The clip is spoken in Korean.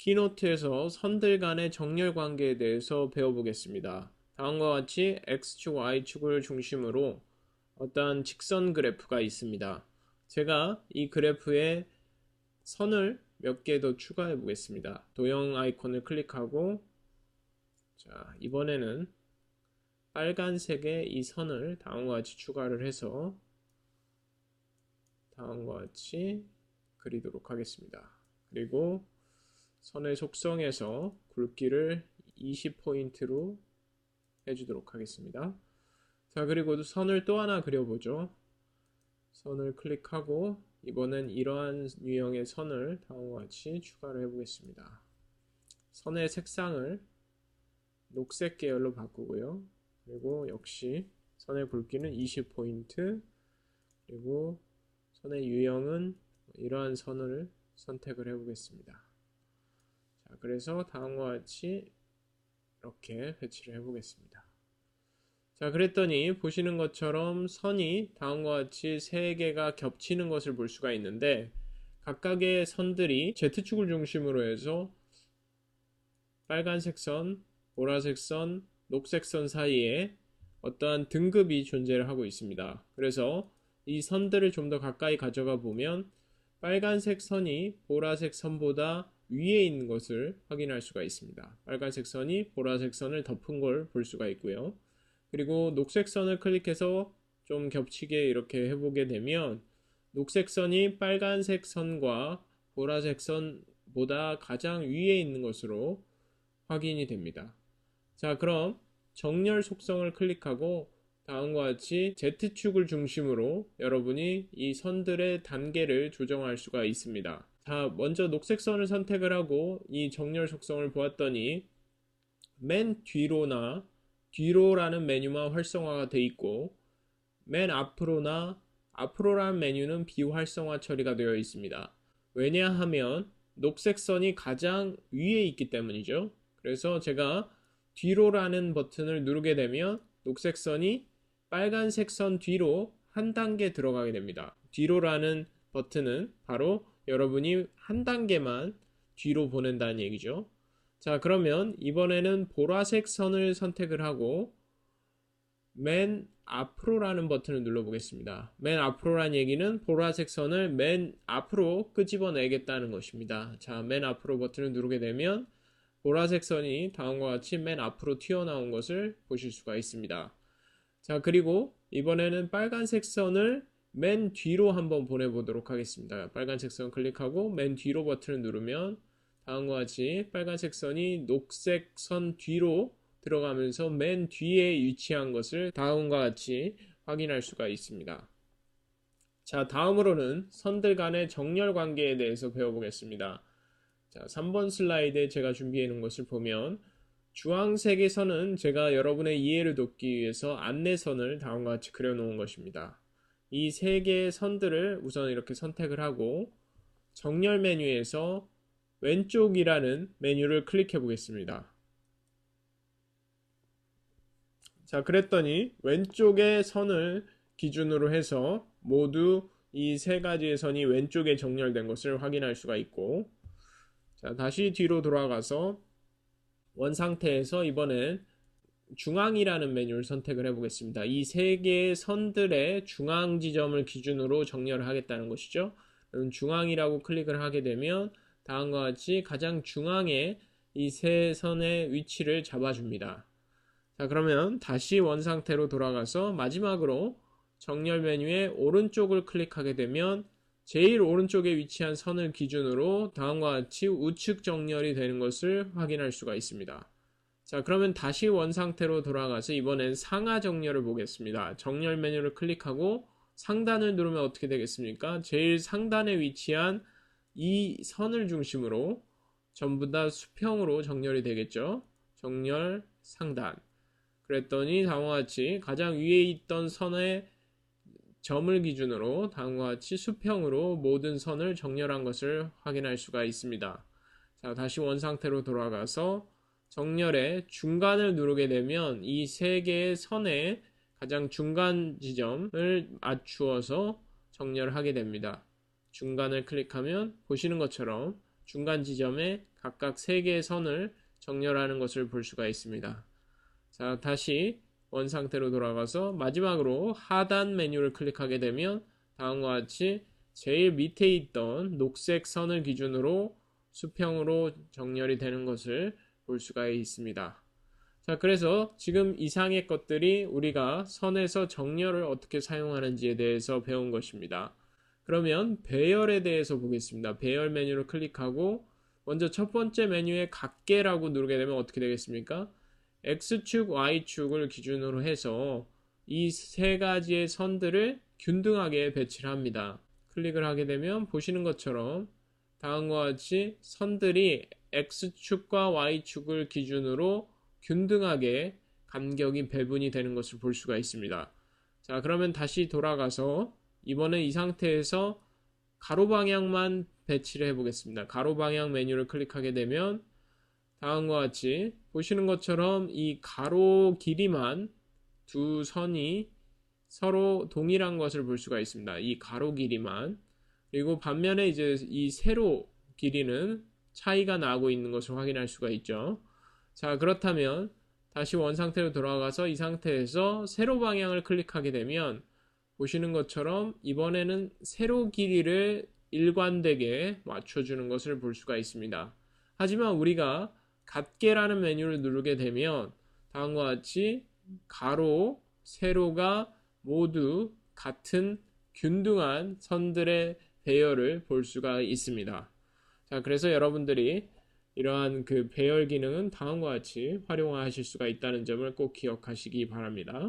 키노트에서 선들 간의 정렬 관계에 대해서 배워보겠습니다. 다음과 같이 X축, Y축을 중심으로 어떠한 직선 그래프가 있습니다. 제가 이 그래프에 선을 몇 개 더 추가해 보겠습니다. 도형 아이콘을 클릭하고, 자, 이번에는 빨간색의 이 선을 다음과 같이 추가를 해서 다음과 같이 그리도록 하겠습니다. 그리고 선의 속성에서 굵기를 20포인트로 해주도록 하겠습니다. 자, 그리고 선을 또 하나 그려보죠. 선을 클릭하고 이번엔 이러한 유형의 선을 다음과 같이 추가를 해보겠습니다. 선의 색상을 녹색 계열로 바꾸고요. 그리고 역시 선의 굵기는 20포인트, 그리고 선의 유형은 이러한 선을 선택을 해보겠습니다. 자, 그래서 다음과 같이 이렇게 배치를 해보겠습니다. 자, 그랬더니 보시는 것처럼 선이 다음과 같이 세 개가 겹치는 것을 볼 수가 있는데, 각각의 선들이 Z축을 중심으로 해서 빨간색 선, 보라색 선, 녹색 선 사이에 어떠한 등급이 존재를 하고 있습니다. 그래서 이 선들을 좀 더 가까이 가져가 보면 빨간색 선이 보라색 선보다 위에 있는 것을 확인할 수가 있습니다. 빨간색 선이 보라색 선을 덮은 걸 볼 수가 있고요. 그리고 녹색 선을 클릭해서 좀 겹치게 이렇게 해보게 되면 녹색 선이 빨간색 선과 보라색 선보다 가장 위에 있는 것으로 확인이 됩니다. 자, 그럼 정렬 속성을 클릭하고 다음과 같이 Z축을 중심으로 여러분이 이 선들의 단계를 조정할 수가 있습니다. 자, 먼저 녹색 선을 선택을 하고 이 정렬 속성을 보았더니 맨 뒤로나 뒤로라는 메뉴만 활성화가 되어 있고, 맨 앞으로나 앞으로라는 메뉴는 비활성화 처리가 되어 있습니다. 왜냐하면 녹색 선이 가장 위에 있기 때문이죠. 그래서 제가 뒤로라는 버튼을 누르게 되면 녹색 선이 빨간색 선 뒤로 한 단계 들어가게 됩니다. 뒤로라는 버튼은 바로 여러분이 한 단계만 뒤로 보낸다는 얘기죠. 자, 그러면 이번에는 보라색 선을 선택을 하고 맨 앞으로라는 버튼을 눌러보겠습니다. 맨 앞으로라는 얘기는 보라색 선을 맨 앞으로 끄집어내겠다는 것입니다. 자, 맨 앞으로 버튼을 누르게 되면 보라색 선이 다음과 같이 맨 앞으로 튀어나온 것을 보실 수가 있습니다. 자, 그리고 이번에는 빨간색 선을 맨 뒤로 한번 보내보도록 하겠습니다. 빨간색 선 클릭하고 맨 뒤로 버튼을 누르면 다음과 같이 빨간색 선이 녹색 선 뒤로 들어가면서 맨 뒤에 위치한 것을 다음과 같이 확인할 수가 있습니다. 자, 다음으로는 선들 간의 정렬 관계에 대해서 배워보겠습니다. 자, 3번 슬라이드에 제가 준비해 놓은 것을 보면 주황색의 선은 제가 여러분의 이해를 돕기 위해서 안내선을 다음과 같이 그려놓은 것입니다. 이 세 개의 선들을 우선 이렇게 선택을 하고 정렬 메뉴에서 왼쪽이라는 메뉴를 클릭해 보겠습니다. 자, 그랬더니 왼쪽의 선을 기준으로 해서 모두 이 세 가지의 선이 왼쪽에 정렬된 것을 확인할 수가 있고, 자, 다시 뒤로 돌아가서 원 상태에서 이번엔 중앙이라는 메뉴를 선택을 해보겠습니다. 이 세 개의 선들의 중앙 지점을 기준으로 정렬을 하겠다는 것이죠. 중앙이라고 클릭을 하게 되면 다음과 같이 가장 중앙에 이 세 선의 위치를 잡아줍니다. 자, 그러면 다시 원 상태로 돌아가서 마지막으로 정렬 메뉴의 오른쪽을 클릭하게 되면 제일 오른쪽에 위치한 선을 기준으로 다음과 같이 우측 정렬이 되는 것을 확인할 수가 있습니다. 자, 그러면 다시 원 상태로 돌아가서 이번엔 상하 정렬을 보겠습니다. 정렬 메뉴를 클릭하고 상단을 누르면 어떻게 되겠습니까? 제일 상단에 위치한 이 선을 중심으로 전부 다 수평으로 정렬이 되겠죠. 정렬 상단. 그랬더니 다음과 같이 가장 위에 있던 선의 점을 기준으로 다음과 같이 수평으로 모든 선을 정렬한 것을 확인할 수가 있습니다. 자, 다시 원 상태로 돌아가서 정렬의 중간을 누르게 되면 이 세 개의 선의 가장 중간 지점을 맞추어서 정렬을 하게 됩니다. 중간을 클릭하면 보시는 것처럼 중간 지점에 각각 3개의 선을 정렬하는 것을 볼 수가 있습니다. 자, 다시 원 상태로 돌아가서 마지막으로 하단 메뉴를 클릭하게 되면 다음과 같이 제일 밑에 있던 녹색 선을 기준으로 수평으로 정렬이 되는 것을 볼 수가 있습니다. 자, 그래서 지금 이상의 것들이 우리가 선에서 정렬을 어떻게 사용하는지에 대해서 배운 것입니다. 그러면 배열에 대해서 보겠습니다. 배열 메뉴를 클릭하고 먼저 첫 번째 메뉴에 각계라고 누르게 되면 어떻게 되겠습니까? X축, Y축을 기준으로 해서 이 3가지의 선들을 균등하게 배치를 합니다. 클릭을 하게 되면 보시는 것처럼 다음과 같이 선들이 X축과 Y축을 기준으로 균등하게 간격이 배분이 되는 것을 볼 수가 있습니다. 자, 그러면 다시 돌아가서 이번에 이 상태에서 가로 방향만 배치를 해보겠습니다. 가로 방향 메뉴를 클릭하게 되면 다음과 같이 보시는 것처럼 이 가로 길이만 두 선이 서로 동일한 것을 볼 수가 있습니다. 이 가로 길이만. 그리고 반면에 이제 이 세로 길이는 차이가 나고 있는 것을 확인할 수가 있죠. 자, 그렇다면 다시 원 상태로 돌아가서 이 상태에서 세로 방향을 클릭하게 되면 보시는 것처럼 이번에는 세로 길이를 일관되게 맞춰주는 것을 볼 수가 있습니다. 하지만 우리가 같게라는 메뉴를 누르게 되면 다음과 같이 가로, 세로가 모두 같은 균등한 선들의 배열을 볼 수가 있습니다. 자, 그래서 여러분들이 이러한 그 배열 기능은 다음과 같이 활용하실 수가 있다는 점을 꼭 기억하시기 바랍니다.